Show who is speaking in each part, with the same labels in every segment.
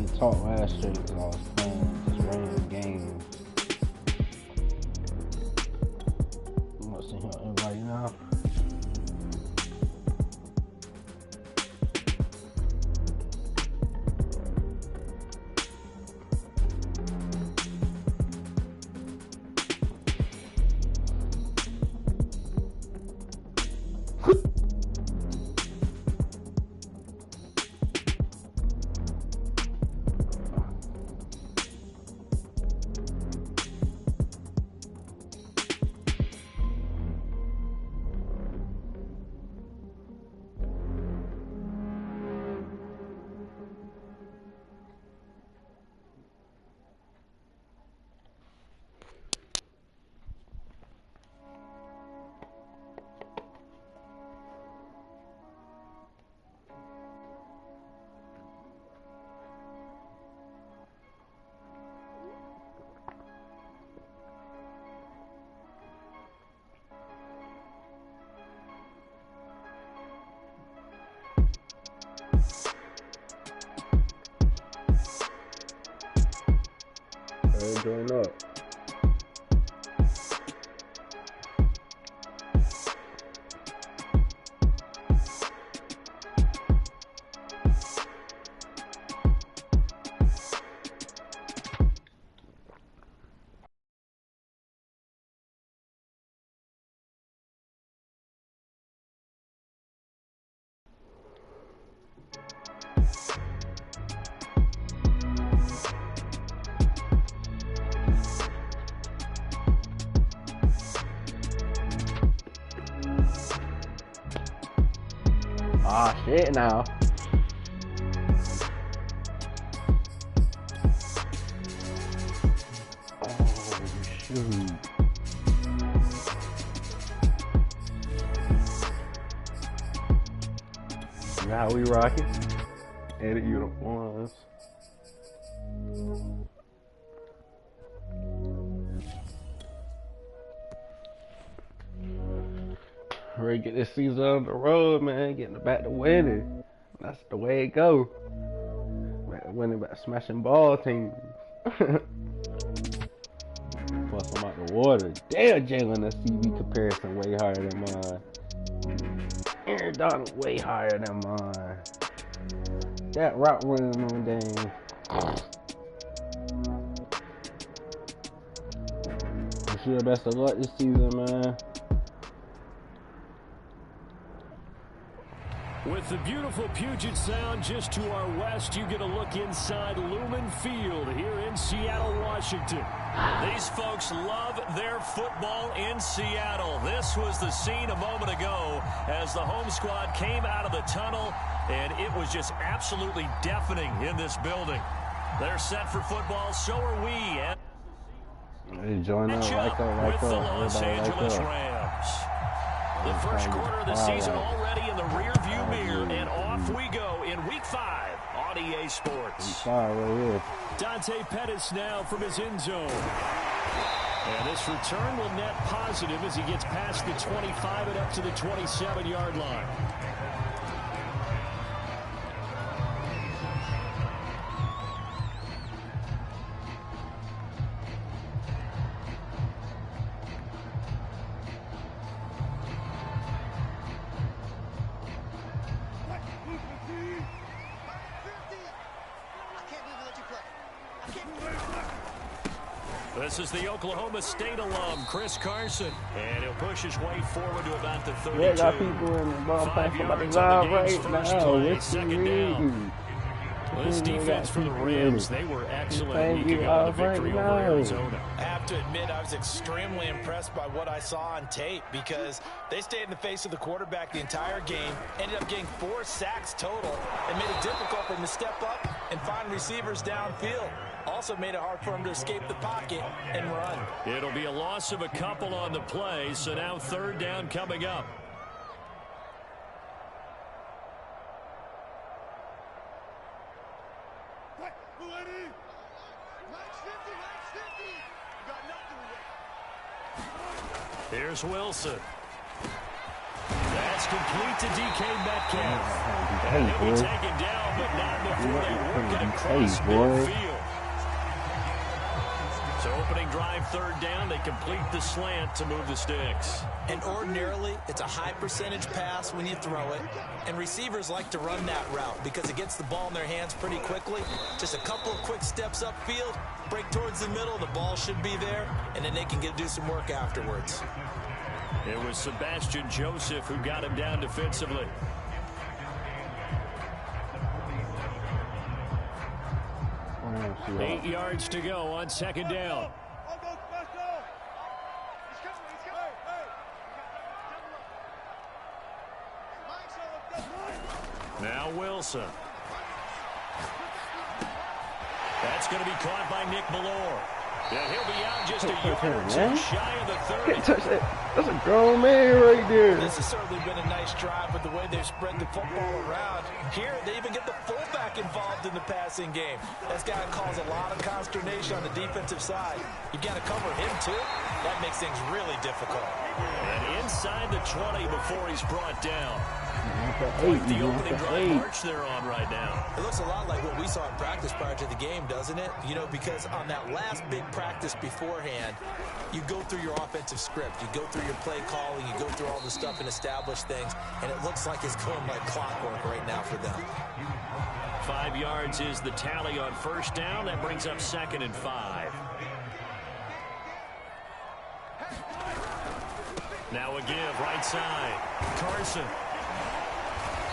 Speaker 1: couldn't talk last stream because I was playing this random game. I'm gonna send him an invite now. Join up. Ah, shit now. Oh, shoot. You know how we rockin'? Edit uniforms. Ready to get this season on the road, man. Getting back to winning. That's the way it go. Back to winning, back to smashing ball teams. Plus, I'm out the water. Damn, Jalen, that CV comparison way higher than mine. Aaron Donald way higher than mine. That route running on game. Wish you the best of luck this season, man.
Speaker 2: With the beautiful Puget Sound just to our west, you get a look inside Lumen Field here in Seattle, Washington. These folks love their football in Seattle. This was the scene a moment ago as the home squad came out of the tunnel, and it was just absolutely deafening in this building. They're set for football, so are we.
Speaker 1: And join up, like
Speaker 2: with the Los Angeles
Speaker 1: like
Speaker 2: Rams. The first quarter of the season already in the rearview mirror, and off we go in Week 5 on EA Sports.
Speaker 1: Week 5 right here.
Speaker 2: Dante Pettis now from his end zone. And this return will net positive as he gets past the 25 and up to the 27-yard line. This is the Oklahoma State alum, Chris Carson. And he'll push his way forward to about the 32.
Speaker 1: Yeah, got people in the ball playing for the job right now.
Speaker 2: Second down. This defense for the Rams, they were excellent. You got the victory over Arizona.
Speaker 3: I have to admit, I was extremely impressed by what I saw on tape because they stayed in the face of the quarterback the entire game, ended up getting 4 sacks total, and made it difficult for him to step up and find receivers downfield. Also made it hard for him to escape the pocket and run.
Speaker 2: It'll be a loss of a couple on the play, so now third down coming up. Here's Wilson. That's complete to DK Metcalf. And he'll be taken down but not before they work it across midfield. So opening drive, third down, they complete the slant to move the sticks.
Speaker 3: And ordinarily, it's a high percentage pass when you throw it. And receivers like to run that route because it gets the ball in their hands pretty quickly. Just a couple of quick steps upfield, break towards the middle, the ball should be there, and then they can do some work afterwards.
Speaker 2: It was Sebastian Joseph who got him down defensively.
Speaker 1: Oh,
Speaker 2: 8 yards to go on second down. Now Wilson. That's going to be caught by Nick Ballore. Yeah, he'll be out just a yard or two shy of the 30.
Speaker 1: Can't touch that. That's a grown man right there.
Speaker 3: This has certainly been a nice drive with the way they've spread the football around. Here, they even get the fullback involved in the passing game. That's got to cause a lot of consternation on the defensive side. You've got to cover him, too. That makes things really difficult.
Speaker 2: And inside the 20 before he's brought down.
Speaker 1: Quite
Speaker 2: the opening drive march they're on right now.
Speaker 3: It looks a lot like what we saw in practice prior to the game, doesn't it? You know, because on that last big practice beforehand, you go through your offensive script. You go through your play calling. You go through all the stuff and establish things. And it looks like it's going like clockwork right now for them.
Speaker 2: 5 yards is the tally on first down. That brings up 2nd and 5. Now a give, right side. Carson.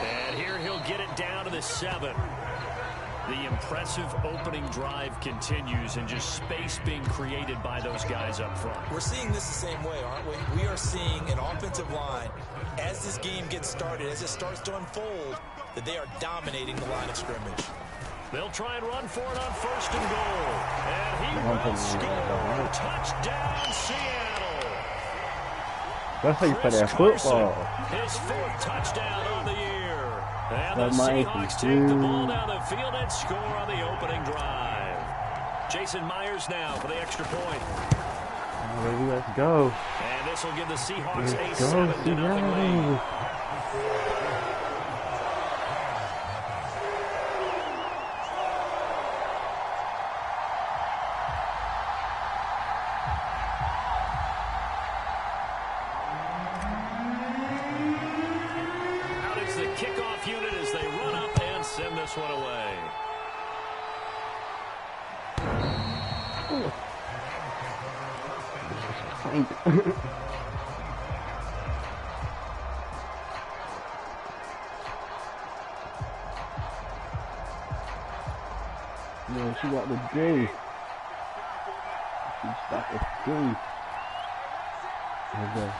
Speaker 2: And here he'll get it down to the 7. The impressive opening drive continues and just space being created by those guys up front.
Speaker 3: We're seeing this the same way, aren't we? We are seeing an offensive line, as this game gets started, as it starts to unfold, that they are dominating the line of scrimmage.
Speaker 2: They'll try and run for it on 1st and goal. And he will score. Touchdown, Seattle.
Speaker 1: That's how you play that football.
Speaker 2: His 4th touchdown on the year. And the Seahawks take the ball down the field and score on the opening drive. Jason Myers now for the extra point.
Speaker 1: Let's go.
Speaker 2: And this will give the Seahawks a 7-0 lead. Kickoff unit as they run up and send this one away.
Speaker 1: Yeah, she got the J. She stopped the J. Okay.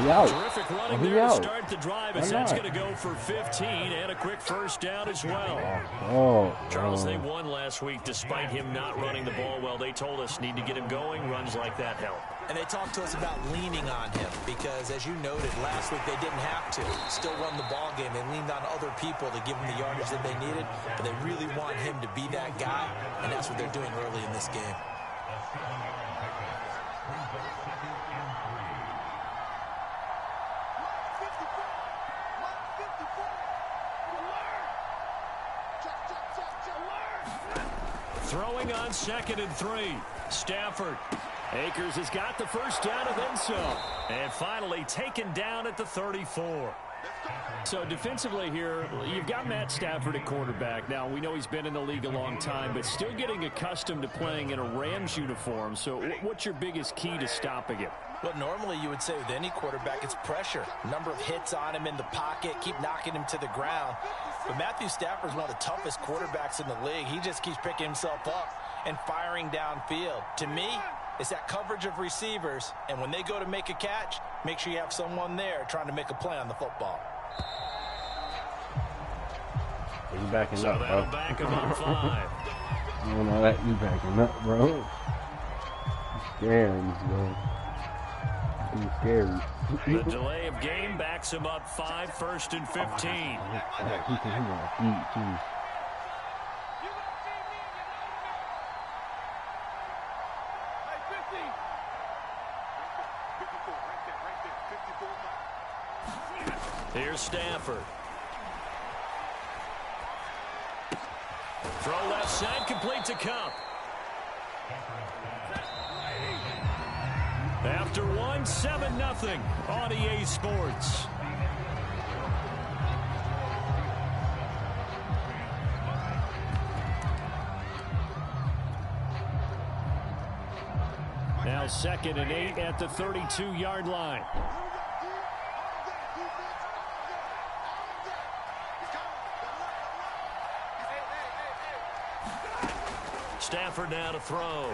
Speaker 2: Terrific running there to start the drive as that's going to go for 15 and a quick first down as well. Charles, they won last week despite him not running the ball well. They told us need to get him going. Runs like that help.
Speaker 3: And they talked to us about leaning on him because, as you noted, last week they didn't have to still run the ball game. They leaned on other people to give them the yardage that they needed, but they really want him to be that guy, and that's what they're doing early in this game.
Speaker 2: Throwing on 2nd and 3. Stafford. Akers has got the first down and then some. And finally taken down at the 34. So defensively here, you've got Matt Stafford at quarterback. Now, we know he's been in the league a long time, but still getting accustomed to playing in a Rams uniform. So what's your biggest key to stopping him?
Speaker 3: Well, normally you would say with any quarterback, it's pressure. Number of hits on him in the pocket, keep knocking him to the ground. But Matthew Stafford is one of the toughest quarterbacks in the league. He just keeps picking himself up and firing downfield. To me, it's that coverage of receivers, and when they go to make a catch, make sure you have someone there trying to make a play on the football.
Speaker 1: You backing
Speaker 2: so
Speaker 1: up, bro.
Speaker 2: That'll back him up 5.
Speaker 1: I don't know that you backing up, bro. You scary, bro. You scary.
Speaker 2: The delay of game backs him up 5, 1st and 15.
Speaker 1: He can eat, too.
Speaker 2: Here's Stafford. Throw left side, complete to Cup. After one, 7-0 on EA Sports. Now 2nd and 8 at the 32-yard line. Stafford now to throw.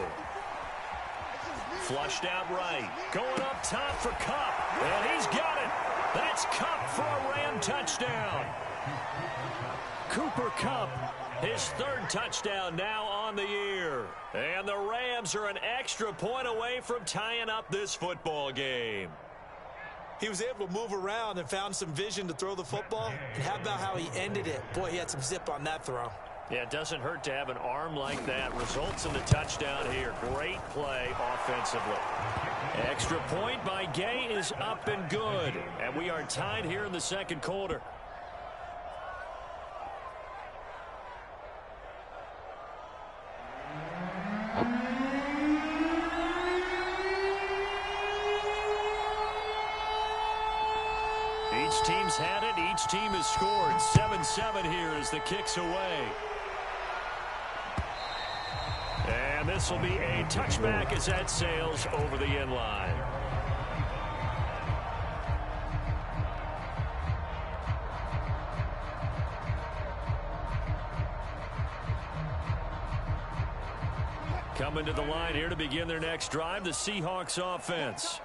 Speaker 2: Flushed out right. Going up top for Cup. And he's got it. That's Cup for a Ram touchdown. Cooper Kupp, his 3rd touchdown now on the year. And the Rams are an extra point away from tying up this football game.
Speaker 3: He was able to move around and found some vision to throw the football. And how about how he ended it? Boy, he had some zip on that throw.
Speaker 2: Yeah, it doesn't hurt to have an arm like that. Results in the touchdown here. Great play offensively. Extra point by Gay is up and good. And we are tied here in the 2nd quarter. Each team's had it. Each team has scored. 7-7 here as the kick's away. And this will be a touchback as that sails over the end line. Coming to the line here to begin their next drive, the Seahawks offense.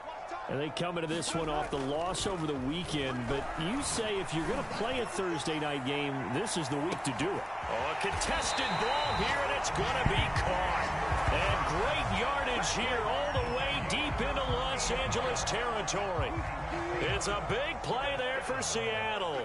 Speaker 2: And they come into this one off the loss over the weekend. But you say if you're going to play a Thursday night game, this is the week to do it. Oh, a contested ball here, and it's going to be caught. And great yardage here all the way deep into Los Angeles territory. It's a big play there for Seattle.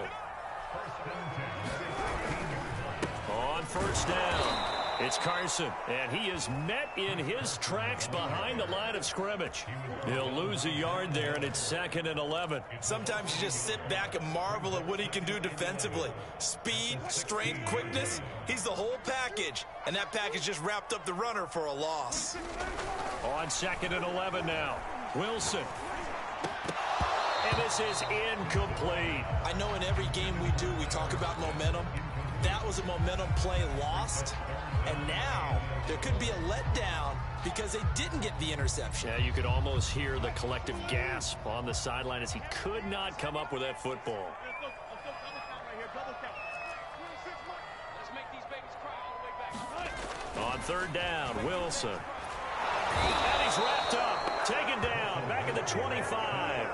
Speaker 2: On 1st down. It's Carson, and he is met in his tracks behind the line of scrimmage. He'll lose a yard there, and it's 2nd and 11.
Speaker 3: Sometimes you just sit back and marvel at what he can do defensively. Speed, strength, quickness, he's the whole package. And that package just wrapped up the runner for a loss.
Speaker 2: On 2nd and 11 now, Wilson. And this is incomplete.
Speaker 3: I know in every game we do, we talk about momentum. That was a momentum play lost. And now there could be a letdown because they didn't get the interception.
Speaker 2: Yeah, you could almost hear the collective gasp on the sideline as he could not come up with that football. On 3rd down, Wilson. And he's wrapped up, taken down, back at the 25.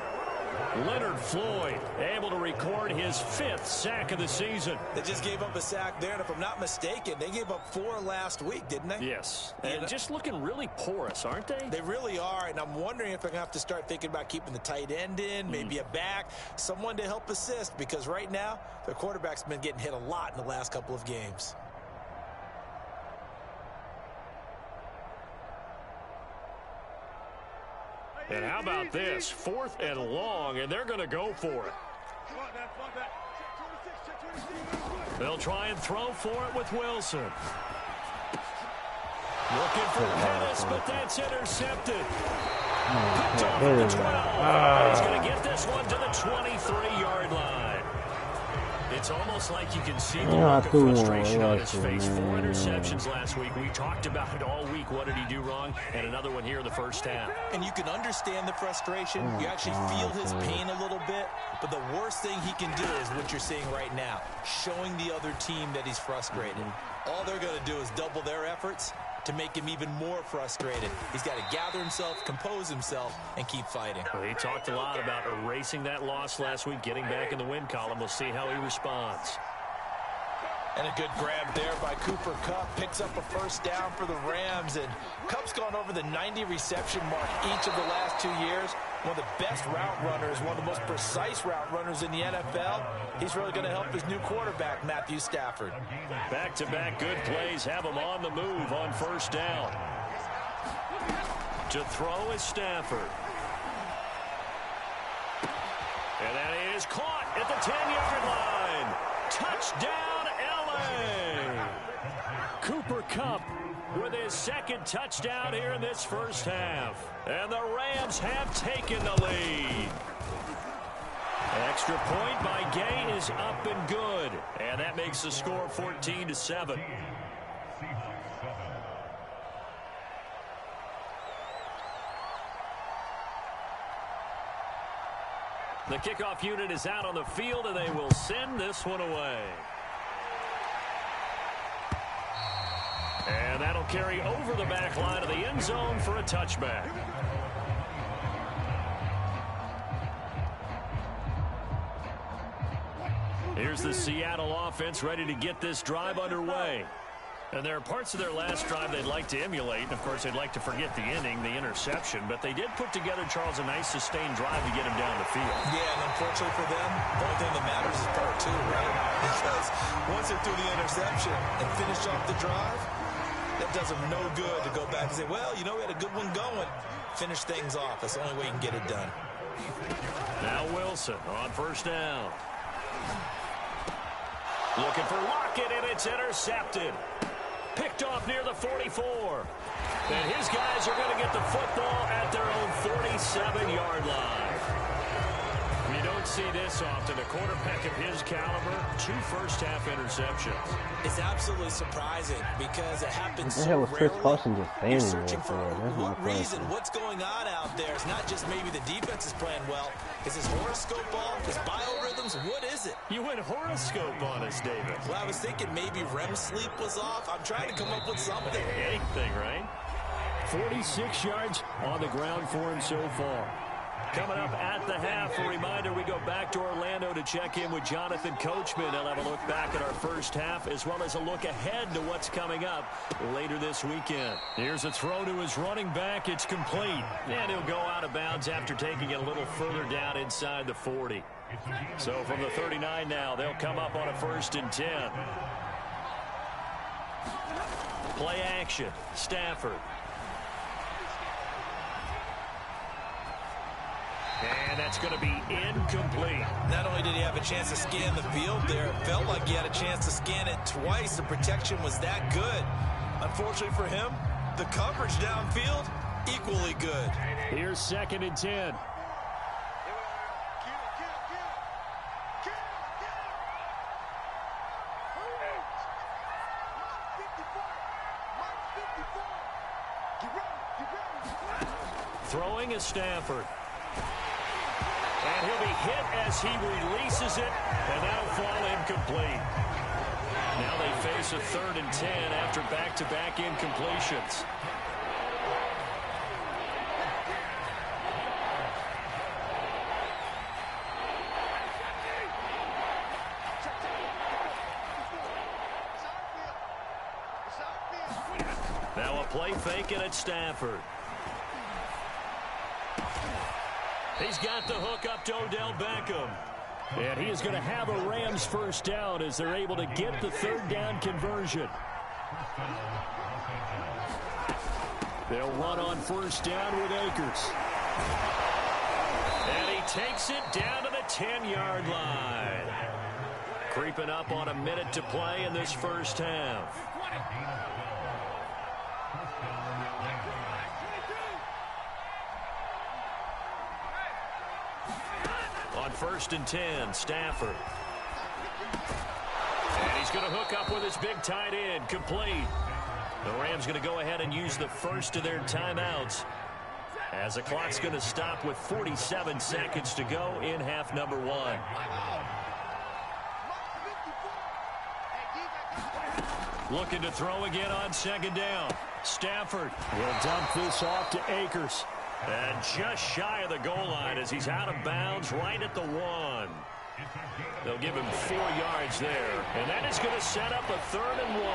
Speaker 2: Leonard Floyd able to record his 5th sack of the season.
Speaker 3: They just gave up a sack there, and if I'm not mistaken, they gave up 4 last week, didn't they?
Speaker 2: Yes, and just looking really porous, aren't they?
Speaker 3: They really are, and I'm wondering if they're going to have to start thinking about keeping the tight end in, maybe a back, someone to help assist, because right now, their quarterback's been getting hit a lot in the last couple of games.
Speaker 2: And how about this? 4th and long, and they're going to go for it. They'll try and throw for it with Wilson. Looking for Pettis, but that's intercepted. Picked off at the 12. He's going to get this one to the 23-yard line. It's almost like you can see the look of frustration on his face. 4 interceptions last week. We talked about it all week. What did he do wrong? And another one here in the 1st half.
Speaker 3: And you can understand the frustration. You actually feel his pain a little bit. But the worst thing he can do is what you're seeing right now, showing the other team that he's frustrated. All they're going to do is double their efforts to make him even more frustrated. He's got to gather himself, compose himself, and keep fighting.
Speaker 2: Well, he talked a lot about erasing that loss last week, getting back in the win column. We'll see how he responds.
Speaker 3: And a good grab there by Cooper Kupp. Picks up a 1st down for the Rams. And Kupp's gone over the 90 reception mark each of the last 2 years. One of the best route runners, one of the most precise route runners in the NFL. He's really going to help his new quarterback, Matthew Stafford.
Speaker 2: Back-to-back good plays have him on the move on 1st down. To throw is Stafford. And that is caught at the 10-yard line. Touchdown, L.A. Cooper Kupp with his second touchdown here in this first half. And the Rams have taken the lead. Extra point by Gay is up and good. And that makes the score 14-7. The kickoff unit is out on the field, and they will send this one away. And that'll carry over the back line of the end zone for a touchback. Here's the Seattle offense ready to get this drive underway. And there are parts of their last drive they'd like to emulate. Of course, they'd like to forget the inning, the interception. But they did put together, Charles, a nice sustained drive to get him down the field.
Speaker 3: Yeah, and unfortunately for them, the only thing that matters is part two, right? Because once they're through the interception and finish off the drive, that does them no good to go back and say, well, you know, we had a good one going. Finish things off. That's the only way you can get it done.
Speaker 2: Now Wilson on first down. Looking for Lockett, and it's intercepted. Picked off near the 44. And his guys are going to get the football at their own 47-yard line. You don't see this often. A quarterback of his caliber, 2 first-half interceptions.
Speaker 3: It's absolutely surprising because it happens
Speaker 1: What the
Speaker 3: so
Speaker 1: hell was Chris
Speaker 3: rarely.
Speaker 1: Carson just
Speaker 3: You're
Speaker 1: standing
Speaker 3: searching
Speaker 1: there
Speaker 3: for
Speaker 1: for? That's my
Speaker 3: what reason,
Speaker 1: question.
Speaker 3: what's going on out there. It's not just maybe the defense is playing well. Is his horoscope off? His biorhythms? What is it?
Speaker 2: You went horoscope on us, David.
Speaker 3: Well, I was thinking maybe REM sleep was off. I'm trying to come up with something.
Speaker 2: Anything, right? 46 yards on the ground for him so far. Coming up at the half, a reminder, we go back to Orlando to check in with Jonathan Coachman. He'll have a look back at our first half as well as a look ahead to what's coming up later this weekend. Here's a throw to his running back. It's complete. And he'll go out of bounds after taking it a little further down inside the 40. So from the 39 now, they'll come up on a 1st and 10. Play action. Stafford. And that's going to be incomplete.
Speaker 3: Not only did he have a chance to scan the field there, it felt like he had a chance to scan it twice. The protection was that good. Unfortunately for him, the coverage downfield, equally good.
Speaker 2: Here's 2nd and 10. Throwing is Stafford. And he'll be hit as he releases it, and that'll fall incomplete. Now they face a 3rd and 10 after back-to-back incompletions. Now a play fake and it's Stafford. He's got the hook up to Odell Beckham. And he is going to have a Rams first down as they're able to get the 3rd down conversion. They'll run on first down with Akers. And he takes it down to the 10-yard line. Creeping up on a minute to play in this first half. On 1st and 10, Stafford. And he's going to hook up with his big tight end, complete. The Rams going to go ahead and use the first of their timeouts as the clock's going to stop with 47 seconds to go in half number 1. Looking to throw again on 2nd down. Stafford will dump this off to Akers. And just shy of the goal line as he's out of bounds right at the 1. They'll give him 4 yards there. And that is going to set up a 3rd and 1.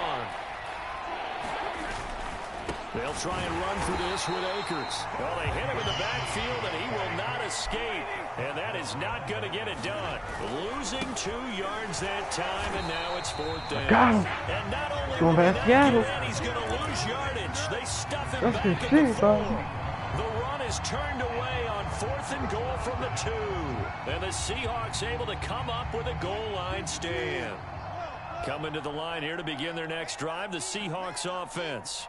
Speaker 2: They'll try and run for this with Akers. Well, they hit him in the backfield, and he will not escape. And that is not going to get it done. Losing 2 yards that time, and now it's 4th down.
Speaker 1: Got him.
Speaker 2: And not only
Speaker 1: Going
Speaker 2: will he
Speaker 1: past
Speaker 2: not
Speaker 1: Seattle.
Speaker 2: get in, he's going to lose yardage. They stuff him
Speaker 1: That's
Speaker 2: back
Speaker 1: good
Speaker 2: at the
Speaker 1: shit, bro.
Speaker 2: 4. The run is turned away on 4th and goal from the 2. And the Seahawks able to come up with a goal line stand. Coming to the line here to begin their next drive, the Seahawks offense.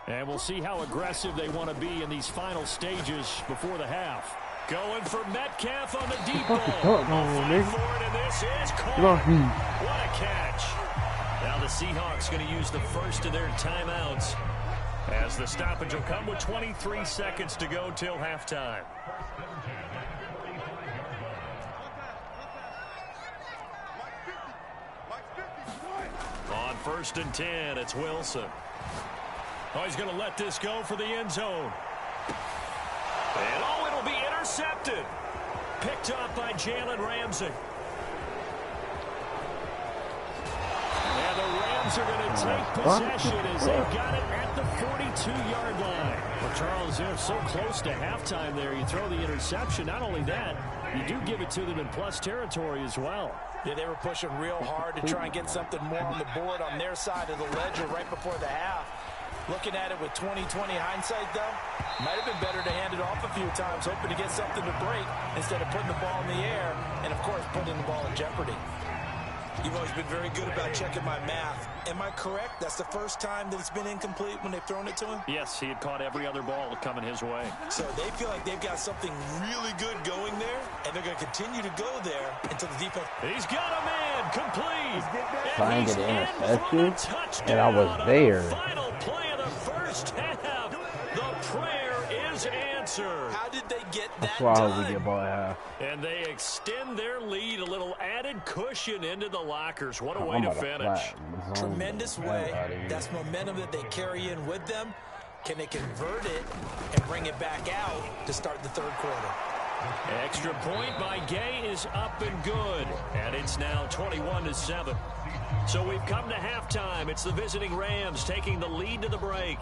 Speaker 2: And we'll see how aggressive they want to be in these final stages before the half. Going for Metcalf on the deep ball. Forward, and this is caught. What a catch. Now the Seahawks going to use the first of their timeouts, as the stoppage will come with 23 seconds to go till halftime. On 1st and 10, it's Wilson. Oh, he's going to let this go for the end zone. And oh, it'll be intercepted. Picked up by Jalen Ramsey. And the Rams are going to take possession as they've got it at the 42-yard line. Well, Charles, they're so close to halftime there. You throw the interception. Not only that, you do give it to them in plus territory as well.
Speaker 3: Yeah, they were pushing real hard to try and get something more on the board on their side of the ledger right before the half. Looking at it with 20/20 hindsight, though, might have been better to hand it off a few times, hoping to get something to break instead of putting the ball in the air and, of course, putting the ball in jeopardy. You've always been very good about checking my math. Am I correct? That's the first time that it's been incomplete when they've thrown it to him?
Speaker 2: Yes, he had caught every other ball coming his way.
Speaker 3: So they feel like they've got something really good going there, and they're going to continue to go there until the defense...
Speaker 2: He's got a man complete.
Speaker 1: Trying to get an interception, and I was there.
Speaker 2: Final play of the first half. The prayer is answered.
Speaker 3: How did they get that
Speaker 1: That's why
Speaker 3: done?
Speaker 1: we get ball half.
Speaker 2: And they extend their lead, a little added cushion into the lockers. What a way to finish.
Speaker 3: Tremendous way. That's momentum that they carry in with them. Can they convert it and bring it back out to start the third quarter?
Speaker 2: Extra point by Gay is up and good. And it's now 21-7. So we've come to halftime. It's the visiting Rams taking the lead to the break.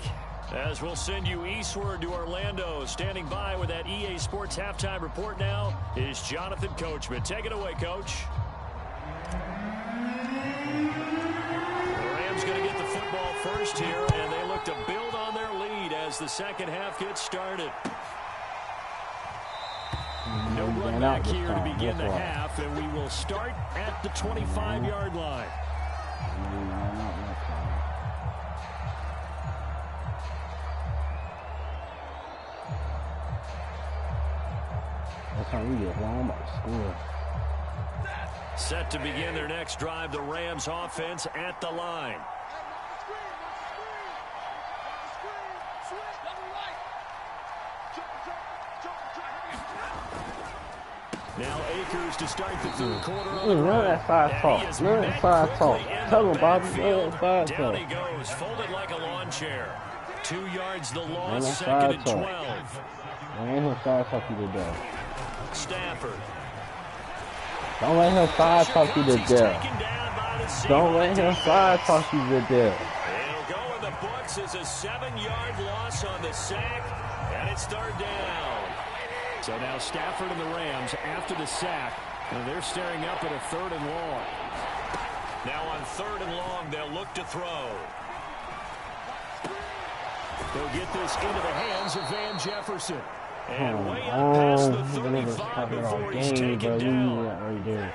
Speaker 2: As we'll send you eastward to Orlando. Standing by with that EA Sports halftime report now is Jonathan Coachman. Take it away, Coach. The Rams going to get the football first here, and they look to build on their lead as the second half gets started. No run back here to begin the half, and we will start at the 25-yard line.
Speaker 1: That's how we get home by school.
Speaker 2: Set to begin their next drive, the Rams offense at the line. Now Akers to start the third quarter on the
Speaker 1: None of that side talk. None of that side talk. Tell him, Bobby. None of that side talk.
Speaker 2: Down he goes, folded like a lawn chair. 2 yards the loss, second and 12.
Speaker 1: Don't let him side talk you to death.
Speaker 2: Stafford.
Speaker 1: Don't let him side talk you to death. Don't let him side talk you to death.
Speaker 2: It'll go in the books as a 7-yard loss on the sack, and it's third down. So now Stafford and the Rams after the sack, and they're staring up at a third and long. Now on third and long, they'll look to throw. They'll get this into the hands of Van Jefferson. And way up past the 35 before he's taken down.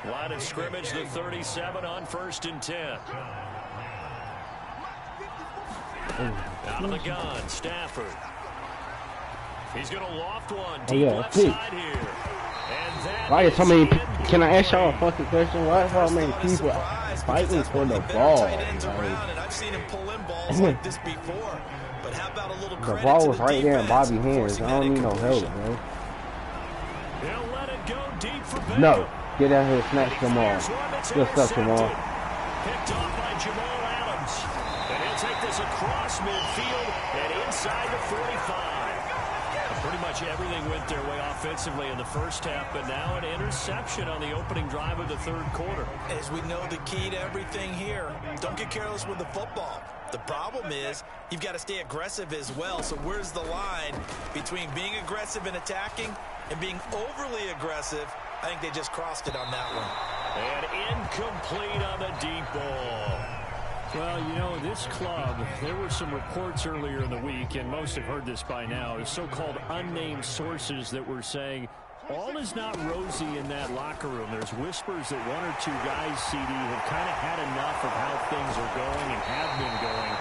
Speaker 2: Line of scrimmage, the 37 on 1st and 10. Out of the gun, Stafford. He's going to loft one deep left side here. And that
Speaker 1: why is so many? Can I ask y'all a fucking question? Why is so many people fighting for the ball?
Speaker 3: I've seen him pull in balls like this before. But how about a little credit
Speaker 1: the ball
Speaker 3: to
Speaker 1: was
Speaker 3: the
Speaker 1: right there in
Speaker 3: defense,
Speaker 1: Bobby's hands. I don't need no help, bro.
Speaker 2: He'll let it go deep for Beckham.
Speaker 1: No, get out here, snatch them all. Good stuff, Jamal.
Speaker 2: Picked off by Jamal Adams. And he'll take this across midfield and inside the 45. Pretty much everything went their way offensively in the first half, but now an interception on the opening drive of the third quarter.
Speaker 3: As we know, the key to everything here, don't get careless with the football. The problem is you've got to stay aggressive as well. So where's the line between being aggressive and attacking and being overly aggressive? I think they just crossed it on that one.
Speaker 2: And incomplete on the deep ball. Well, you know, this club, there were some reports earlier in the week, and most have heard this by now, the so-called unnamed sources that were saying all is not rosy in that locker room. There's whispers that one or two guys, CD, have kind of had enough of how things are going and have been going.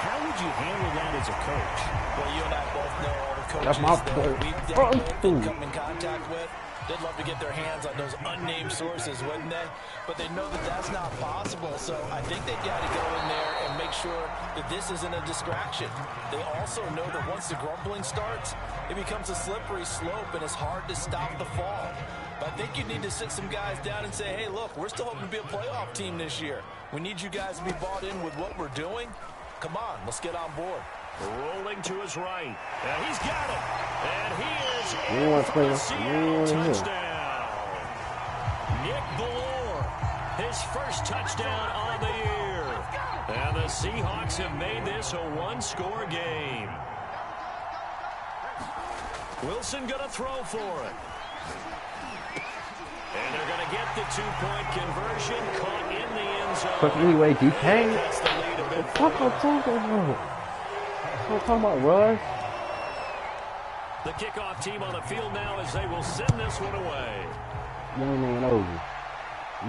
Speaker 2: How would you handle that as a coach?
Speaker 3: Well, you and I both know all the coaches that we've dealt with, come in contact with. They'd love to get their hands on those unnamed sources, wouldn't they? But they know that that's not possible, so I think they got to go in there and make sure that this isn't a distraction. They also know that once the grumbling starts, it becomes a slippery slope, and it's hard to stop the fall. But I think you need to sit some guys down and say, hey, look, we're still hoping to be a playoff team this year. We need you guys to be bought in with what we're doing. Come on, let's get on board.
Speaker 2: Rolling to his right. And he's got it. And he is in for the Seattle touchdown. Nick Ballore, his first touchdown on the year. And the Seahawks have made this a one-score game. Wilson going to throw for it. And they're going to get the two-point conversion caught in the end zone.
Speaker 1: But anyway, you can't. What I'm talking about? I'm talking about Russ.
Speaker 2: The kickoff team on the field now as they will send this one away.
Speaker 1: Young man over.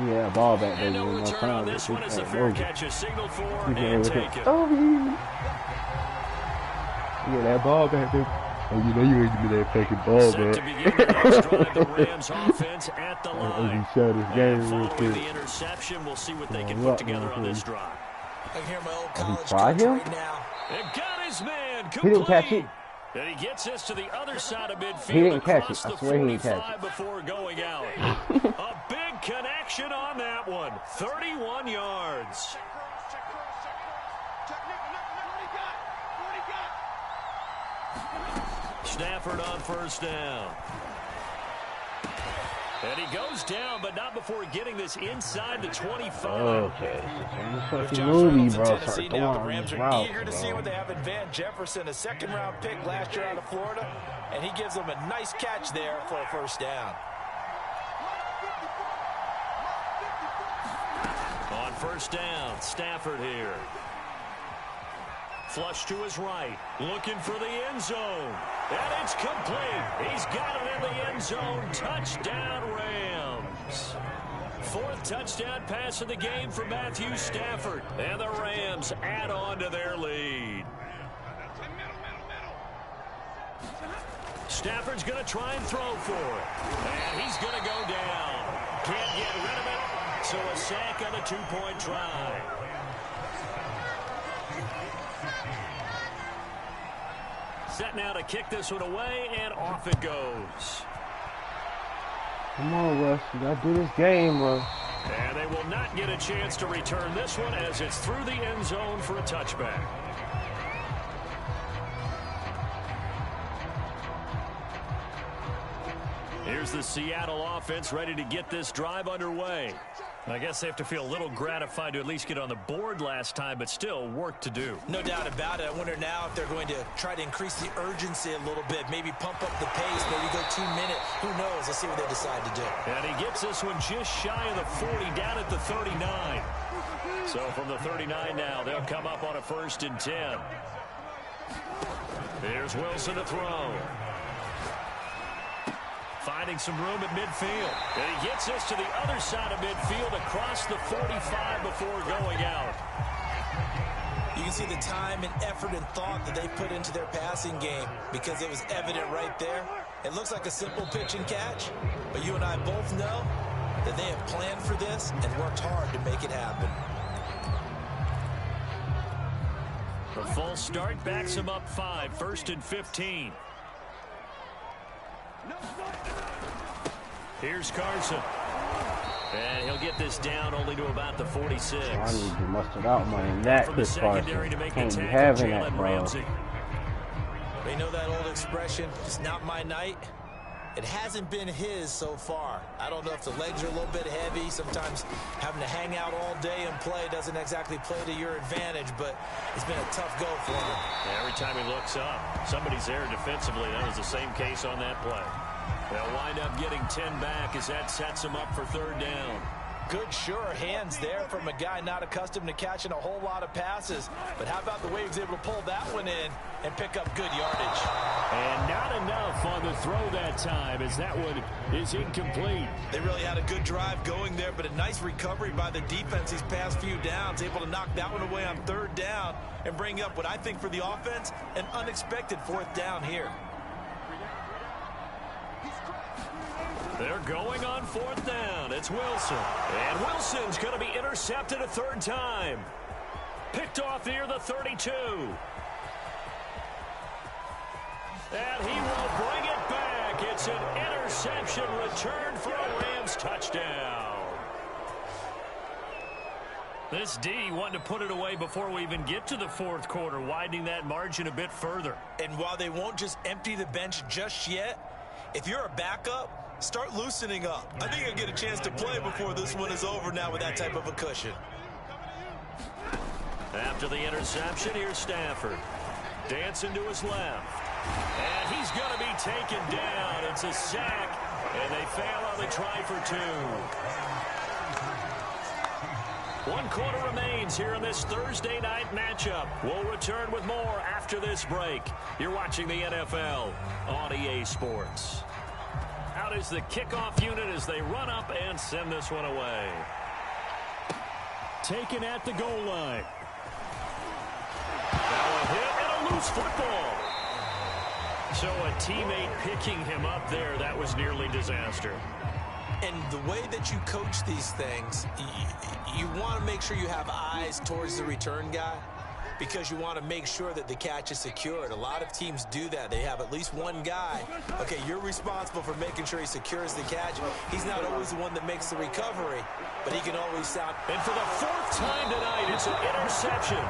Speaker 1: Yeah, ball back there.
Speaker 2: And no return on this one as the fair catch is signaled for and taken.
Speaker 1: Oh, yeah, that ball back there. Oh, you know you ain't give me that fucking ball back.
Speaker 2: To begin the next drive, the Rams offense at the line. Following the interception, we'll see what they can put together on this drive.
Speaker 3: I can hear my old college coach right now.
Speaker 2: And got his man complete.
Speaker 1: He didn't catch it.
Speaker 2: And he gets us to the other side of midfield.
Speaker 1: He didn't catch it. I swear he didn't catch it.
Speaker 2: Before going out. A big connection on that one. 31 yards. Stafford on first down. And he goes down, but not before getting this inside the 25.
Speaker 1: Okay. Fucking movie, bro.
Speaker 3: The Rams are eager to see what they have in Van Jefferson, a second-round pick last year out of Florida, and he gives them a nice catch there for a first down.
Speaker 2: On first down, Stafford here. Flush to his right, looking for the end zone. And it's complete. He's got it in the end zone. Touchdown, Rams. Fourth touchdown pass of the game for Matthew Stafford. And the Rams add on to their lead. Stafford's going to try and throw for it. And he's going to go down. Can't get rid of it. So a sack on a two-point try. Set now to kick this one away, and off it goes.
Speaker 1: Come on, Russ. You got to do this game, Russ.
Speaker 2: And they will not get a chance to return this one as it's through the end zone for a touchback. Here's the Seattle offense ready to get this drive underway. I guess they have to feel a little gratified to at least get on the board last time, but still work to do.
Speaker 3: No doubt about it. I wonder now if they're going to try to increase the urgency a little bit, maybe pump up the pace, maybe go 2 minutes. Who knows? Let's see what they decide to do.
Speaker 2: And he gets this one just shy of the 40, down at the 39. So from the 39 now, they'll come up on a 1st and 10. Here's Wilson to throw. Finding some room at midfield. And he gets this to the other side of midfield across the 45 before going out.
Speaker 3: You can see the time and effort and thought that they put into their passing game because it was evident right there. It looks like a simple pitch and catch, but you and I both know that they have planned for this and worked hard to make it happen.
Speaker 2: The false start backs him up 5, 1st and 15. Here's Carson. And he'll get this down only to about the 46.
Speaker 1: I need to muster out money in that quick Carson. Can't be having that, bro.
Speaker 3: They know that old expression, it's not my night. It hasn't been his so far. I don't know if the legs are a little bit heavy. Sometimes having to hang out all day and play doesn't exactly play to your advantage, but it's been a tough go for him.
Speaker 2: Yeah, every time he looks up, somebody's there defensively. That was the same case on that play. They'll wind up getting 10 back as that sets them up for 3rd down.
Speaker 3: Good, sure hands there from a guy not accustomed to catching a whole lot of passes. But how about the way he was able to pull that one in and pick up good yardage?
Speaker 2: And not enough on the throw that time, as that one is incomplete.
Speaker 3: They really had a good drive going there, but a nice recovery by the defense these past few downs, able to knock that one away on 3rd down and bring up what I think for the offense, an unexpected 4th down here.
Speaker 2: They're going on 4th down. It's Wilson. And Wilson's going to be intercepted a 3rd time. Picked off near the 32. And he will bring it back. It's an interception returned for a Rams touchdown. This D wanted to put it away before we even get to the 4th quarter, widening that margin a bit further.
Speaker 3: And while they won't just empty the bench just yet, if you're a backup, start loosening up. I think you'll get a chance to play before this one is over now with that type of a cushion.
Speaker 2: After the interception, here's Stafford. Dancing to his left. And he's going to be taken down. It's a sack, and they fail on the try for 2. 1 quarter remains here in this Thursday night matchup. We'll return with more after this break. You're watching the NFL on EA Sports. Out is the kickoff unit as they run up and send this one away. Taken at the goal line. Now a hit and a loose football. So a teammate picking him up there, that was nearly disaster.
Speaker 3: And the way that you coach these things, you want to make sure you have eyes towards the return guy, because you want to make sure that the catch is secured. A lot of teams do that. They have at least one guy. Okay, you're responsible for making sure he secures the catch. He's not always the one that makes the recovery, but he can always sound.
Speaker 2: And for the 4th time tonight, it's an interception.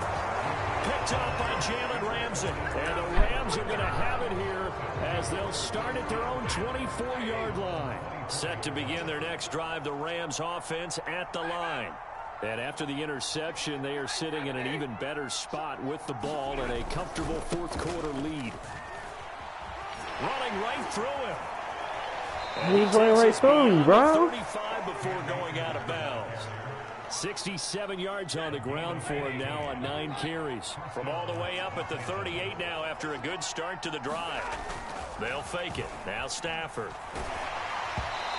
Speaker 2: Picked up by Jalen Ramsey. And the Rams are going to have it here as they'll start at their own 24-yard line. Set to begin their next drive, the Rams offense at the line. And after the interception, they are sitting in an even better spot with the ball and a comfortable 4th quarter lead. Running right through him.
Speaker 1: He's going right through you, bro.
Speaker 2: 35 before going out of bounds. 67 yards on the ground for him now on 9 carries. From all the way up at the 38 now after a good start to the drive. They'll fake it. Now Stafford.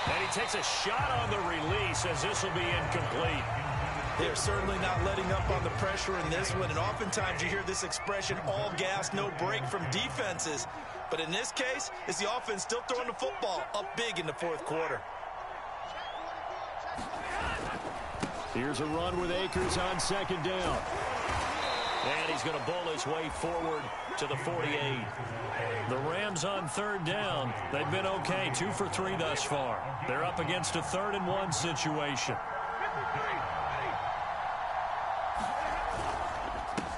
Speaker 2: And he takes a shot on the release as this will be incomplete.
Speaker 3: They're certainly not letting up on the pressure in this one, and oftentimes you hear this expression, all gas, no break from defenses. But in this case, it's the offense still throwing the football up big in the 4th quarter.
Speaker 2: Here's a run with Akers on 2nd down. And he's going to bowl his way forward to the 48. The Rams on 3rd down. They've been okay, 2 for 3 thus far. They're up against a 3rd and 1 situation.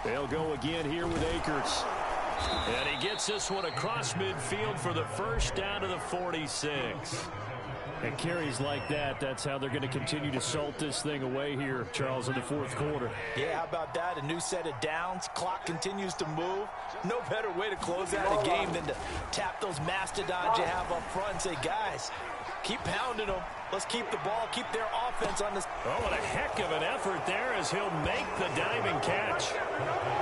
Speaker 2: They'll go again here with Akers. And he gets this one across midfield for the 1st down to the 46. And carries like that, that's how they're going to continue to salt this thing away here, Charles, in the 4th quarter.
Speaker 3: Yeah, how about that? A new set of downs. Clock continues to move. No better way to close out a game than to tap those mastodons you have up front and say, guys, keep pounding them. Let's keep the ball, keep their offense on this.
Speaker 2: Oh, what a heck of an effort there as he'll make the diving catch.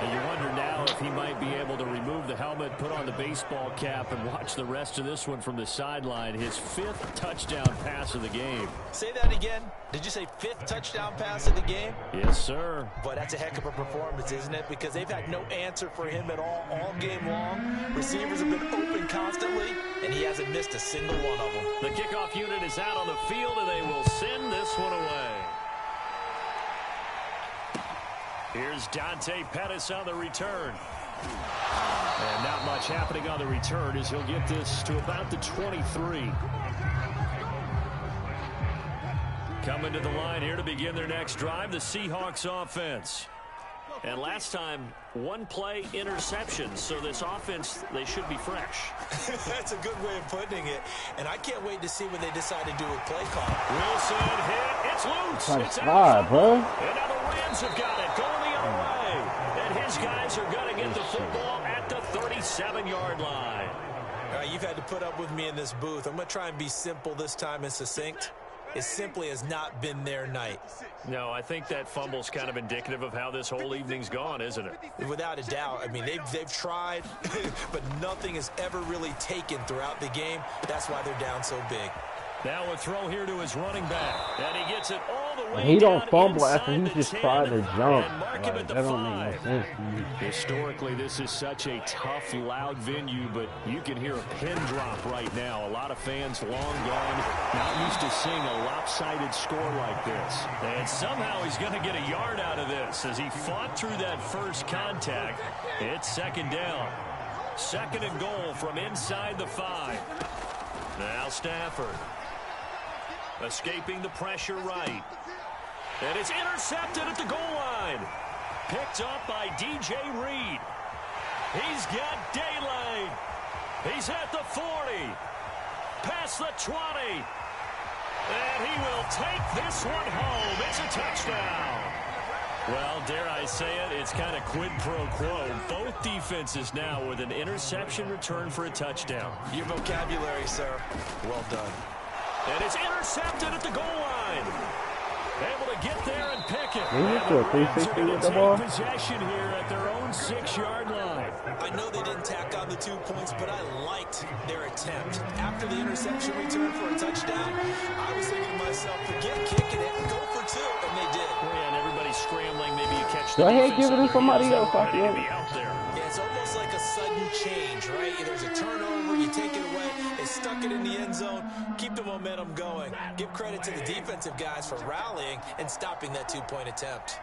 Speaker 2: And you wonder now if he might be able to remove the helmet, put on the baseball cap, and watch the rest of this one from the sideline. His 5th touchdown pass of the game.
Speaker 3: Say that again. Did you say 5th touchdown pass of the game?
Speaker 2: Yes, sir.
Speaker 3: But that's a heck of a performance, isn't it? Because they've had no answer for him at all game long. Receivers have been open constantly, and he hasn't missed a single one of them.
Speaker 2: The kickoff unit is out on the field, and they will send this one away. Here's Dante Pettis on the return. And not much happening on the return as he'll get this to about the 23. Coming to the line here to begin their next drive, the Seahawks offense. And last time, 1 play interception. So this offense, they should be fresh.
Speaker 3: That's a good way of putting it. And I can't wait to see when they decide to do a play call.
Speaker 2: Wilson hit. It's loose. It's
Speaker 1: out. Bro.
Speaker 2: And now the Rams have got it going the other way. And his guys are going to get the football at the 37-yard line.
Speaker 3: All right, you've had to put up with me in this booth. I'm going to try and be simple this time and succinct. it simply has not been their night.
Speaker 2: No, I think that fumble's kind of indicative of how this whole evening's gone, isn't it?
Speaker 3: Without a doubt. I mean, they've tried, but nothing has ever really taken throughout the game. That's why they're down so big.
Speaker 2: Now a throw here to his running back, and he gets it all the way
Speaker 1: He don't
Speaker 2: down
Speaker 1: fumble after
Speaker 2: inside
Speaker 1: he
Speaker 2: the
Speaker 1: just
Speaker 2: 10,
Speaker 1: tried to jump.
Speaker 2: and mark him
Speaker 1: Like,
Speaker 2: at the
Speaker 1: that don't make
Speaker 2: 5.
Speaker 1: no sense to me.
Speaker 2: Historically, this is such a tough, loud venue, but you can hear a pin drop right now. A lot of fans long gone, not used to seeing a lopsided score like this. And somehow he's going to get a yard out of this as he fought through that first contact. It's second down. Second and goal from inside the 5. Now Stafford. Escaping the pressure right. And it's intercepted at the goal line. Picked up by DJ Reed. He's got daylight. He's at the 40. Past the 20. And he will take this one home. It's a touchdown. Well, dare I say it, it's kind of quid pro quo. Both defenses now with an interception return for a touchdown.
Speaker 3: Your vocabulary, sir. Well done.
Speaker 2: And it's intercepted at the goal line. Able to get there and pick it.
Speaker 1: They went to a 360 with the ball.
Speaker 2: Possession here at their own 6-yard line.
Speaker 3: I know they didn't tack on the 2 points, but I liked their attempt. After the interception return for a touchdown, I was thinking to myself, forget kicking it and go for 2, and they did.
Speaker 2: Yeah, and everybody's scrambling. Maybe you catch the
Speaker 1: Go ahead,
Speaker 2: defense
Speaker 1: give it to
Speaker 2: on their
Speaker 1: somebody
Speaker 2: heels.
Speaker 1: else.
Speaker 2: They're ready to be out there.
Speaker 3: Yeah, it's almost like a sudden change, right? There's a turnover, you take it away, they stuck it in the end zone, keep the momentum going. Give credit to the defensive guys for rallying and stopping that 2-point attempt.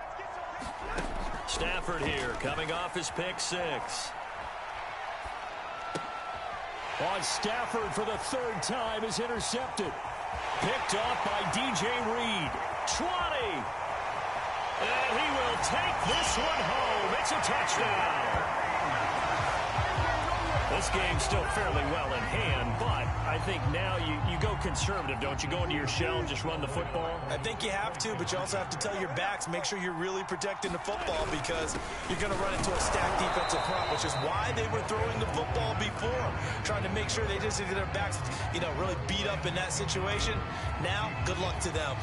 Speaker 2: Stafford here, coming off his pick 6. On Stafford for the 3rd time is intercepted. Picked off by DJ Reed. 20. And he will take this one home. It's a touchdown. This game's still fairly well in hand, but I think now you go conservative, don't you? Go into your shell and just run the football?
Speaker 3: I think you have to, but you also have to tell your backs, make sure you're really protecting the football because you're going to run into a stacked defensive front, which is why they were throwing the football before, trying to make sure they just get their backs, really beat up in that situation. Now, good luck to them.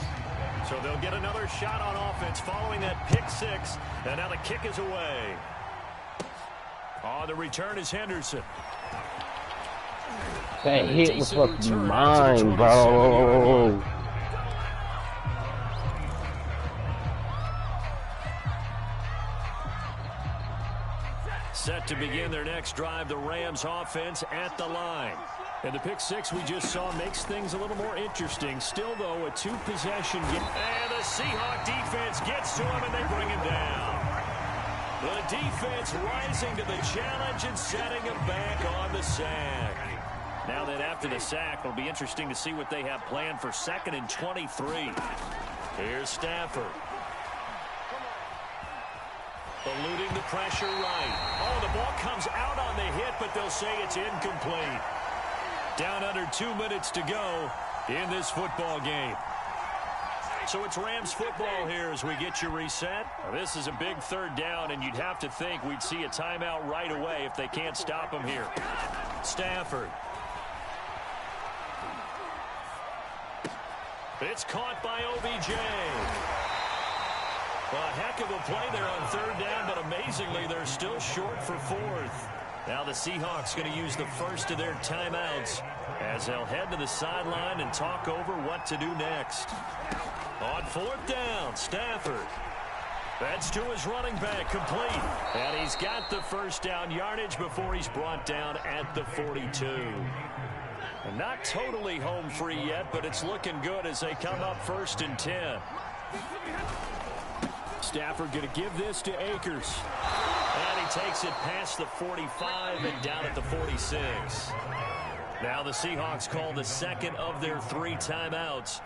Speaker 2: So they'll get another shot on offense following that pick 6, and now the kick is away. On the return is Henderson.
Speaker 1: That hit was fucking mine, bro.
Speaker 2: Set to begin their next drive, the Rams offense at the line. And the pick 6 we just saw makes things a little more interesting. Still, though, a 2-possession game. And the Seahawks defense gets to him, and they bring him down. The defense rising to the challenge and setting him back on the sack. Now that after the sack, it'll be interesting to see what they have planned for 2nd and 23. Here's Stafford. Eluding the pressure right. Oh, the ball comes out on the hit, but they'll say it's incomplete. Down under 2 minutes to go in this football game. So it's Rams football here as we get you reset. Now, this is a big 3rd down, and you'd have to think we'd see a timeout right away if they can't stop him here. Stafford. It's caught by OBJ. Well, a heck of a play there on 3rd down, but amazingly, they're still short for 4th. Now the Seahawks going to use the first of their timeouts as they'll head to the sideline and talk over what to do next. On 4th down, Stafford. That's to his running back, complete. And he's got the first down yardage before he's brought down at the 42. And not totally home free yet, but it's looking good as they come up 1st and 10. Stafford going to give this to Akers. And he takes it past the 45 and down at the 46. Now the Seahawks call the 2nd of their 3 timeouts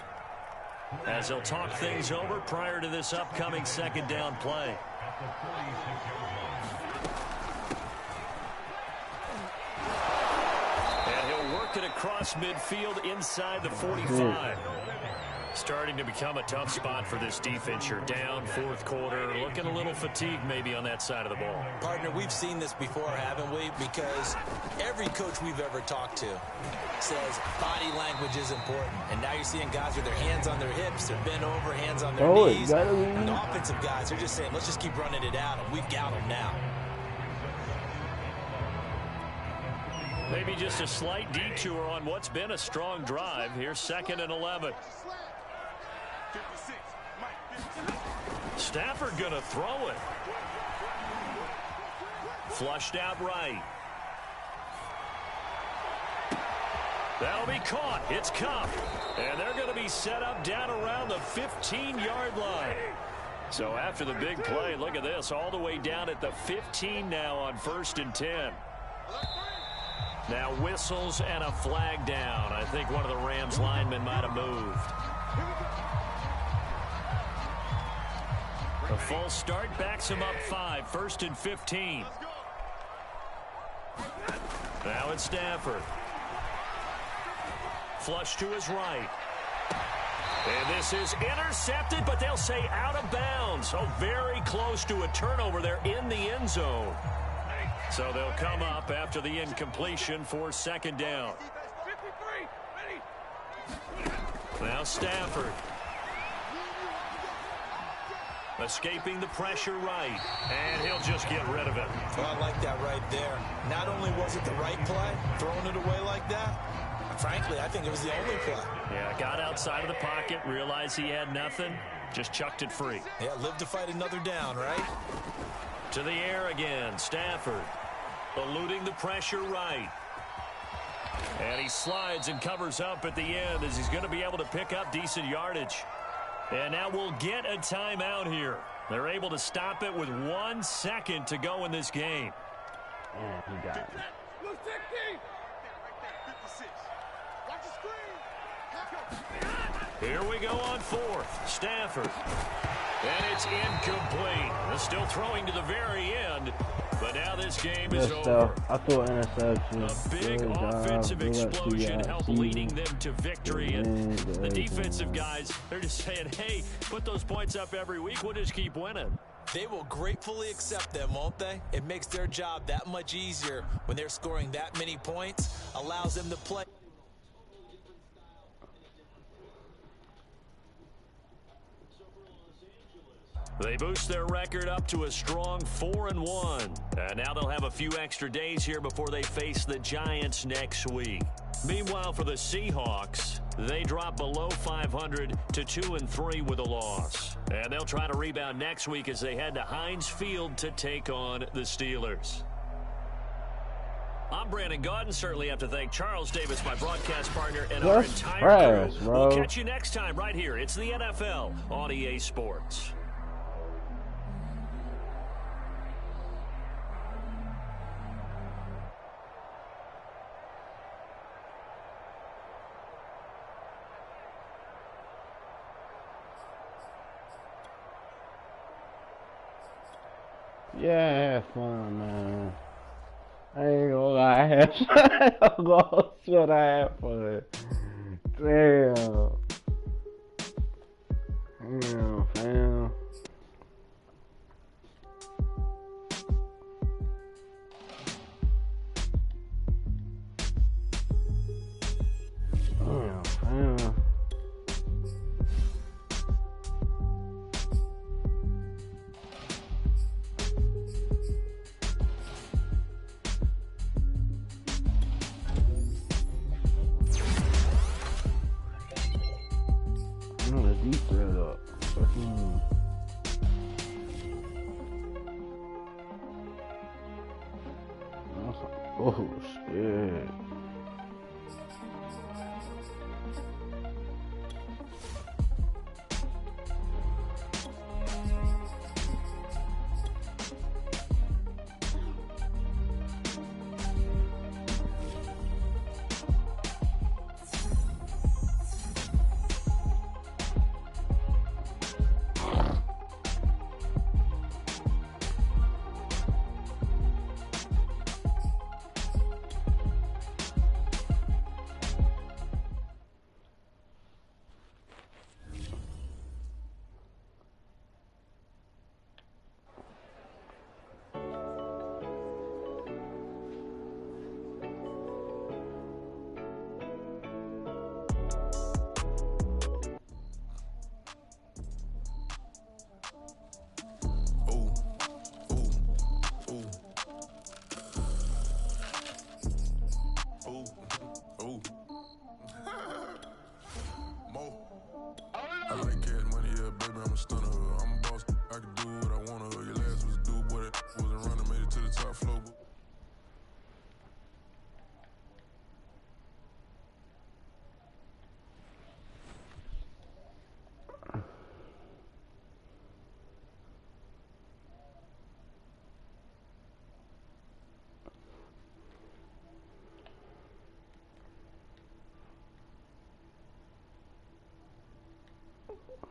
Speaker 2: as they'll talk things over prior to this upcoming 2nd down play. And he'll work it across midfield inside the 45. Starting to become a tough spot for this defense. You're down fourth quarter, looking a little fatigued maybe on that side of the ball.
Speaker 3: Partner, we've seen this before, haven't we? Because every coach we've ever talked to says body language is important. And now you're seeing guys with their hands on their hips, they're bent over, hands on their knees. And the offensive guys are just saying, let's just keep running it out, and we've got them now.
Speaker 2: Maybe just a slight detour on what's been a strong drive. Here's 2nd and 11. Stafford going to throw it. Flushed out right. That'll be caught. It's Cup. And they're going to be set up down around the 15-yard line. So after the big play, look at this, all the way down at the 15 now on 1st and 10. Now whistles and a flag down. I think one of the Rams linemen might have moved. A false start backs him up 5, 1st and 15. Now it's Stafford. Flush to his right. And this is intercepted, but they'll say out of bounds. Oh, very close to a turnover there in the end zone. So they'll come up after the incompletion for 2nd down. Now Stafford. Escaping the pressure right. And he'll just get rid of it.
Speaker 3: Well, I like that right there. Not only was it the right play, throwing it away like that, frankly, I think it was the only play.
Speaker 2: Yeah, got outside of the pocket, realized he had nothing, just chucked it free.
Speaker 3: Yeah, live to fight another down, right?
Speaker 2: To the air again, Stafford. Eluding the pressure right. And he slides and covers up at the end as he's going to be able to pick up decent yardage. And now we'll get a timeout here. They're able to stop it with 1 second to go in this game.
Speaker 1: And he got it.
Speaker 2: Here we go on 4th. Stafford. And it's incomplete. They're still throwing to the very end. But now this game is over.
Speaker 1: I threw an interception.
Speaker 2: A big offensive explosion helped leading them to victory. And the defensive guys, they're just saying, hey, put those points up every week. We'll just keep winning.
Speaker 3: They will gratefully accept them, won't they? It makes their job that much easier when they're scoring that many points. Allows them to play.
Speaker 2: They boost their record up to a strong 4-1. And now they'll have a few extra days here before they face the Giants next week. Meanwhile, for the Seahawks, they drop below 500 to 2-3 with a loss. And they'll try to rebound next week as they head to Heinz Field to take on the Steelers. I'm Brandon Gaudin. Certainly have to thank Charles Davis, my broadcast partner, and our entire crew. We'll catch you next time right here. It's the NFL on EA Sports.
Speaker 1: Yeah, I had fun, man. I ain't gonna lie, I had fun. I lost, but I had fun. Damn. Damn, fam. Damn, fam. Deep red up. Oh shit.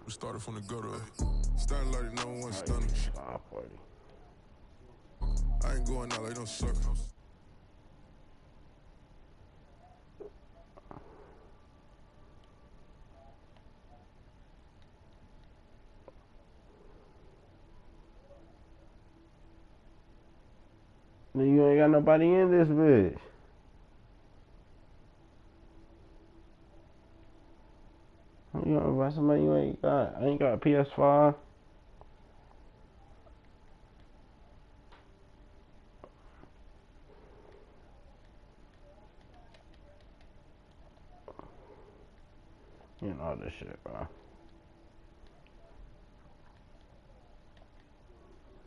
Speaker 4: We started from the gutter. Starting like no one stunning. I ain't going out like no sucker.
Speaker 1: You ain't got nobody in this bitch. You gonna buy somebody you ain't got? I ain't got a PS4. You know all this shit, bro.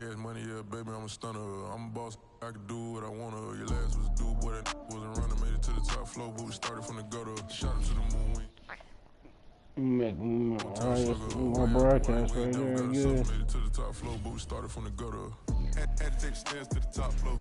Speaker 4: Yeah, money, yeah, baby, I'm a stunner. I'm a boss, I can do what I wanna. Your last was a dude, boy, that wasn't running. Made it to the top floor, but we started from the gutter. Shot him to the moon.
Speaker 1: You make more broadcasts right there, good.
Speaker 4: Made it to the top floor, but we started from the gutter. Had to take the stairs to the top floor.